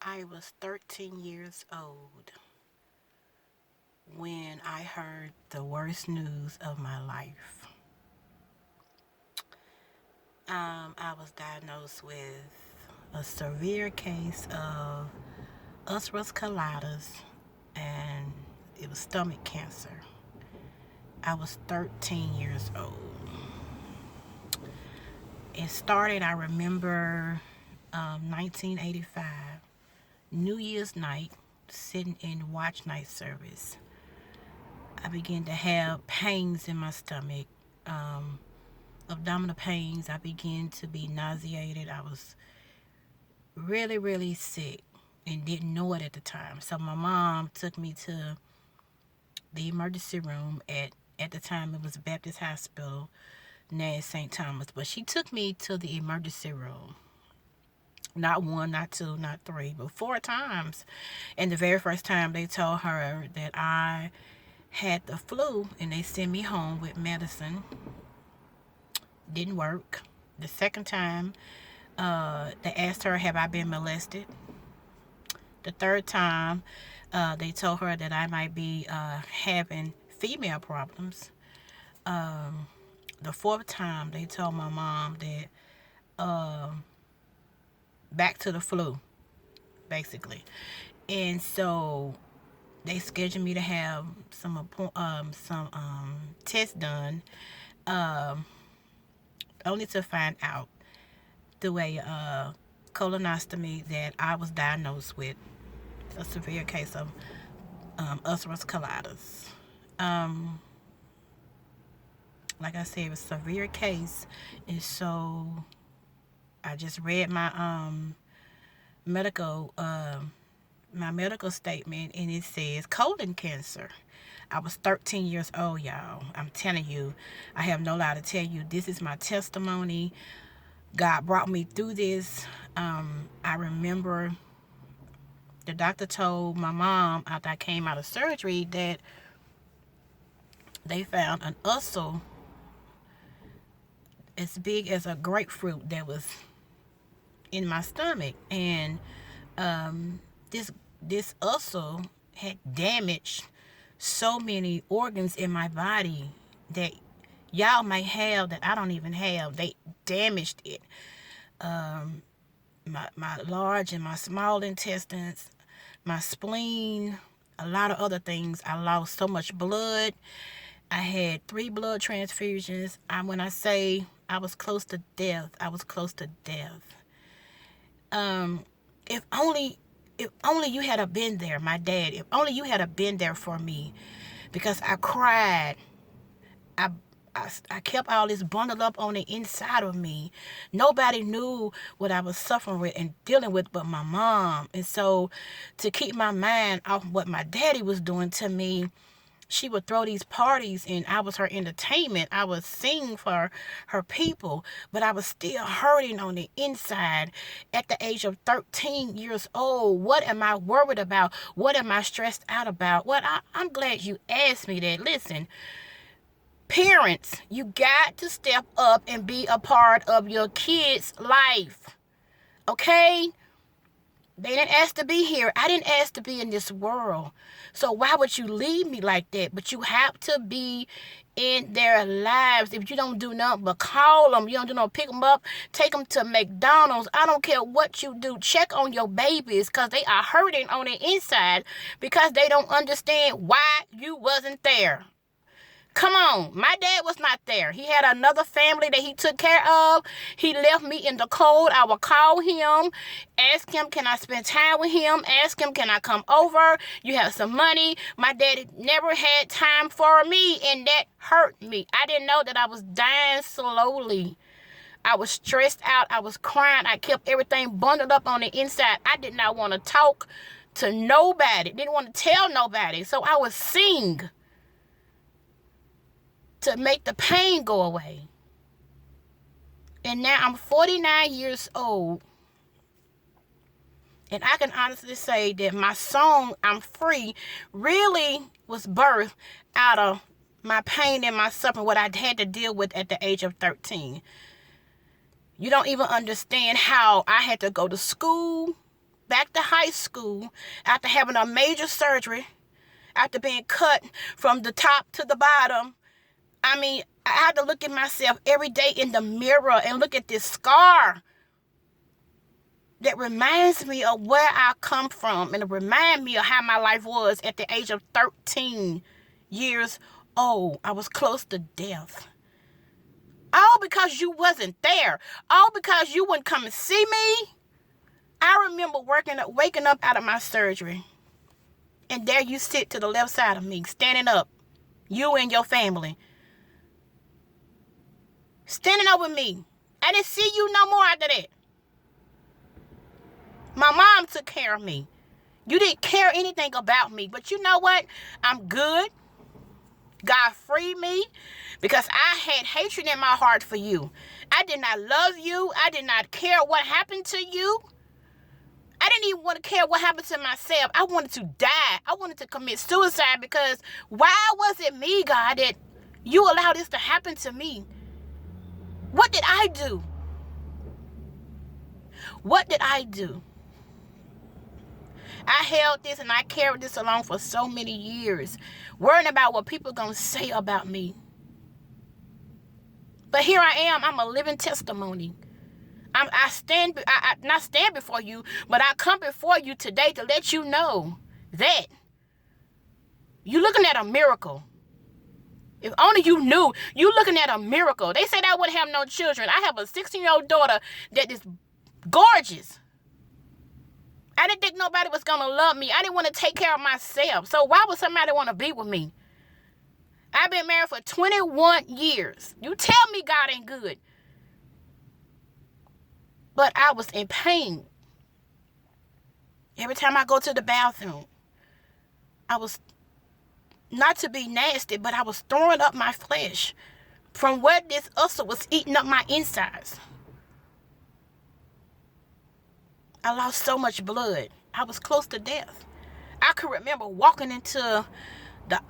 I was 13 years old when I heard the worst news of my life. I was diagnosed with a severe case of ulcerative colitis and it was stomach cancer. I was 13 years old. It started, I remember, 1985, New Year's night, sitting in watch night service. I began to have pains in my stomach, um, abdominal pains. I began to be nauseated. I was really, really sick and didn't know it at the time. So my mom took me to the emergency room at the time it was Baptist Hospital, now St. Thomas. But she took me to the emergency room. Not one, not two, not three, but four times. And the very first time they told her that I had the flu and they sent me home with medicine. Didn't work. The second time, they asked her, have I been molested? The third time, they told her that I might be having female problems. Um, the fourth time, they told my mom that back to the flu, basically. And so they scheduled me to have some tests done, um, only to find out through a colonoscopy that I was diagnosed with a severe case of ulcerative colitis. Um, like I said, it was a severe case, and so I just read medical my medical statement, and it says colon cancer. I was 13 years old, y'all. I'm telling you, I have no lie to tell you. This is my testimony. God brought me through this. I remember the doctor told my mom after I came out of surgery that they found an ulcer as big as a grapefruit that was in my stomach, and um, this this ulcer had damaged so many organs in my body that y'all might have that I don't even have. They damaged it. Um, my large and my small intestines, my spleen, a lot of other things. I lost so much blood. I had 3 blood transfusions. When I say I was close to death, I was close to death. Um, if only, if only you had a been there, my dad. If only you had a been there for me, because I cried. I I kept all this bundled up on the inside of me. Nobody knew what I was suffering with and dealing with but my mom. And so, to keep my mind off what my daddy was doing to me, she would throw these parties and I was her entertainment. I would sing for her people, but I was still hurting on the inside at the age of 13 years old. What am I worried about? What am I stressed out about? I'm glad you asked me that. Listen, parents, you got to step up and be a part of your kids' life. Okay? They didn't ask to be here. I didn't ask to be in this world. So why would you leave me like that? But you have to be in their lives. If you don't do nothing but call them, you don't do nothing, pick them up, take them to McDonald's. I don't care what you do. Check on your babies because they are hurting on the inside because they don't understand why you wasn't there. Come on, my dad was not there. He had another family that he took care of. He left me in the cold. I would call him, ask him, can I spend time with him? Ask him, can I come over? You have some money. My dad never had time for me, and that hurt me. I didn't know that I was dying slowly. I was stressed out. I was crying. I kept everything bundled up on the inside. I did not want to talk to nobody. Didn't want to tell nobody. So I would sing to make the pain go away. And now I'm 49 years old. And I can honestly say that my song, I'm Free, really was birthed out of my pain and my suffering, what I had to deal with at the age of 13. You don't even understand how I had to go to school back to high school after having a major surgery, after being cut from the top to the bottom. I mean, I had to look at myself every day in the mirror and look at this scar that reminds me of where I come from, and it reminds me of how my life was at the age of 13 years old. I was close to death. All because you wasn't there. All because you wouldn't come and see me. I remember waking up out of my surgery, and there you sit to the left side of me, standing up, you and your family, standing up with me. I didn't see you no more after that. My mom took care of me. You didn't care anything about me. But you know what? I'm good. God freed me because I had hatred in my heart for you. I did not love you. I did not care what happened to you. I didn't even want to care what happened to myself. I wanted to die. I wanted to commit suicide because why was it me, God, that you allowed this to happen to me? What did I do? What did I do? I held this and I carried this along for so many years, worrying about what people are going to say about me. But here I am. I'm a living testimony. I not stand before you, but I come before you today to let you know that you're looking at a miracle. If only you knew, you're looking at a miracle. They said I wouldn't have no children. I have a 16-year-old daughter that is gorgeous. I didn't think nobody was going to love me. I didn't want to take care of myself. So why would somebody want to be with me? I've been married for 21 years. You tell me God ain't good. But I was in pain. Every time I go to the bathroom, I was, not to be nasty, but I was throwing up my flesh from where this ulcer was eating up my insides. I lost so much blood. I was close to death. I could remember walking into the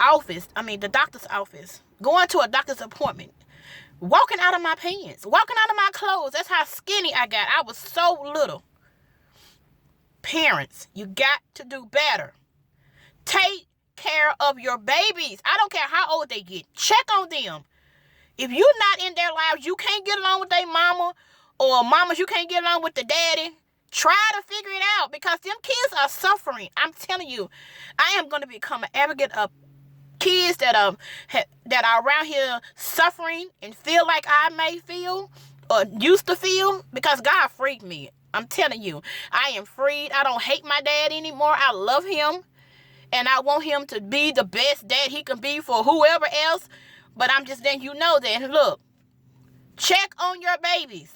doctor's office, going to a doctor's appointment, walking out of my pants, walking out of my clothes. That's how skinny I got. I was so little. Parents, you got to do better. Take care of your babies. I don't care how old they get. Check on them. If you're not in their lives, you can't get along with their mama, or mamas, you can't get along with the daddy. Try to figure it out, because them kids are suffering. I'm telling you, I am going to become an advocate of kids that are around here suffering and feel like I may feel or used to feel, because God freed me. I'm telling you, I am freed. I don't hate my dad anymore. I love him, and I want him to be the best dad he can be for whoever else. But I'm just letting you know that, look, check on your babies.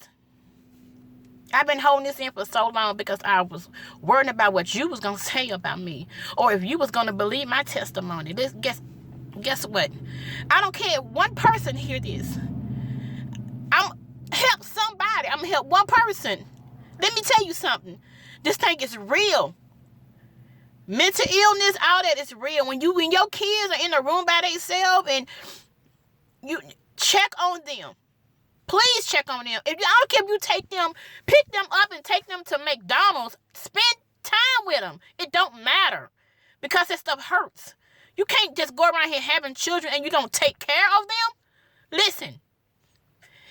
I've been holding this in for so long because I was worrying about what you was going to say about me, or if you was going to believe my testimony. Guess what? I don't care if one person hear this. I'm help somebody. I'm going to help one person. Let me tell you something. This thing is real. Mental illness, all that is real. When your kids are in a room by themselves, and you check on them. Please check on them. I don't care if you pick them up and take them to McDonald's. Spend time with them. It don't matter, because that stuff hurts. You can't just go around here having children and you don't take care of them. Listen,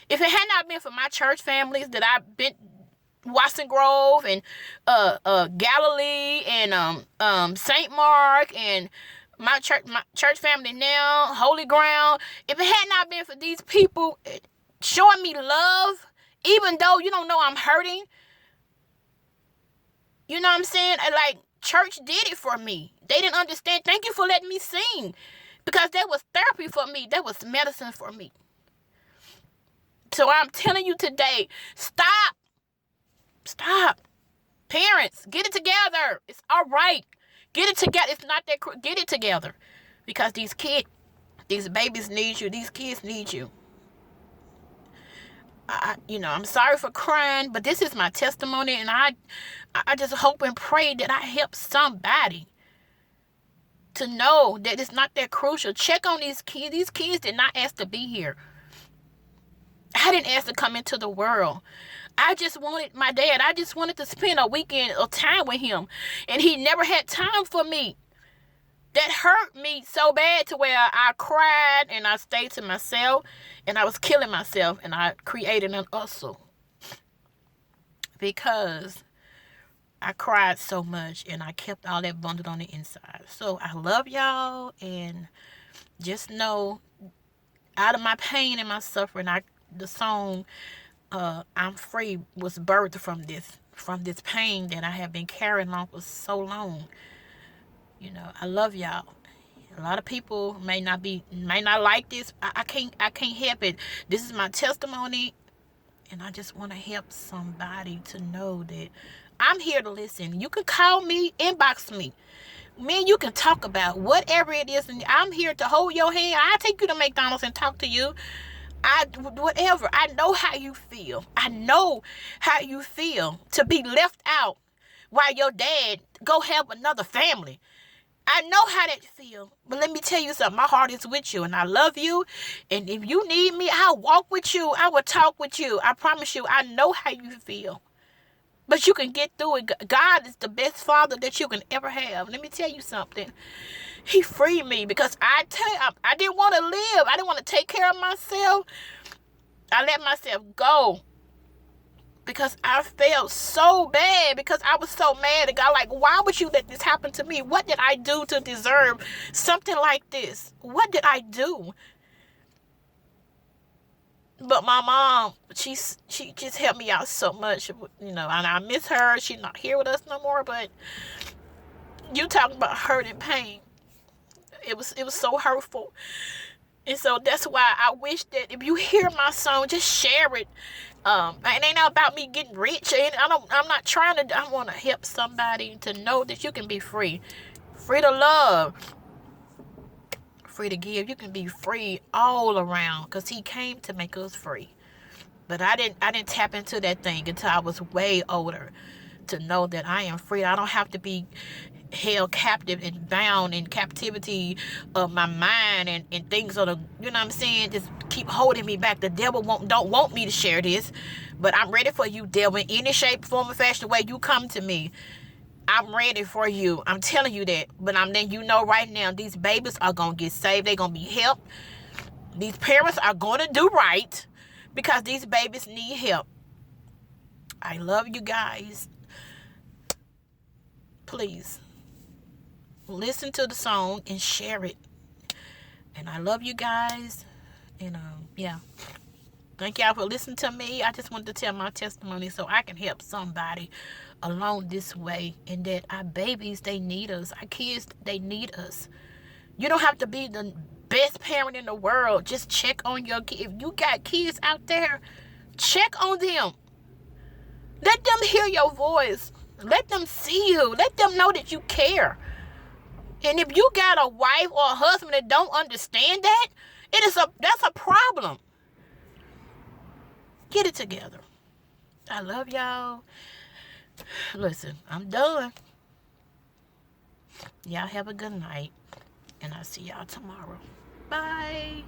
if it had not been for my church families that I've been, Watson Grove and Galilee and St. Mark and my church family now, Holy Ground, if it had not been for these people showing me love, even though you don't know I'm hurting. You know what I'm saying? Like, church did it for me. They didn't understand. Thank you for letting me sing, because that was therapy for me. That was medicine for me. So I'm telling you today, stop. Parents, get it together. It's all right. Get it together. It's not that get it together, because these babies need you. These kids need you. I'm sorry for crying, but this is my testimony, and I just hope and pray that I help somebody to know that it's not that crucial. Check on these kids. These kids did not ask to be here. I didn't ask to come into the world. I just wanted my dad. I just wanted to spend a weekend of time with him. And he never had time for me. That hurt me so bad to where I cried and I stayed to myself and I was killing myself and I created an ulcer because I cried so much and I kept all that bundled on the inside. So I love y'all, and just know, out of my pain and my suffering, the song I'm Free was birthed from this pain that I have been carrying on for so long. I love y'all. A lot of people may not like this. I can't help it. This is my testimony, and I just want to help somebody to know that I'm here to listen. You can call me, inbox me. Man, you can talk about whatever it is, and I'm here to hold your hand. I take you to McDonald's and talk to you. Whatever. I know how you feel. I know how you feel to be left out while your dad go have another family. I know how that feel. But let me tell you something. My heart is with you, and I love you. And if you need me, I'll walk with you. I will talk with you. I promise you, I know how you feel. But you can get through it. God is the best father that you can ever have. Let me tell you something. He freed me because I didn't want to live. I didn't want to take care of myself. I let myself go because I felt so bad, because I was so mad at God. Like, why would you let this happen to me? What did I do to deserve something like this? What did I do? But my mom, she just helped me out so much, and I miss her. She's not here with us no more, but you talking about hurt and pain. It was so hurtful. And so that's why I wish that if you hear my song, just share it. It ain't about me getting rich. I'm not trying to. I want to help somebody to know that you can be free, free to love, free to give. You can be free all around, because He came to make us free. But I didn't tap into that thing until I was way older to know that I am free. I don't have to be held captive and bound in captivity of my mind and things are you know what I'm saying, just keep holding me back. The devil don't want me to share this, but I'm ready for you, devil, in any shape, form, or fashion, the way you come to me. I'm ready for you. I'm telling you that. But I'm letting you know right now, these babies are gonna get saved. They're gonna be helped. These parents are gonna do right, because these babies need help. I love you guys. Please listen to the song and share it. And I love you guys. And yeah, thank y'all for listening to me. I just wanted to tell my testimony so I can help somebody along this way. And that our babies, they need us. Our kids, they need us. You don't have to be the best parent in the world. Just check on your kid. If you got kids out there, check on them. Let them hear your voice. Let them see you. Let them know that you care. And if you got a wife or a husband that don't understand that, that's a problem. Get it together. I love y'all. Listen, I'm done. Y'all have a good night, and I'll see y'all tomorrow. Bye.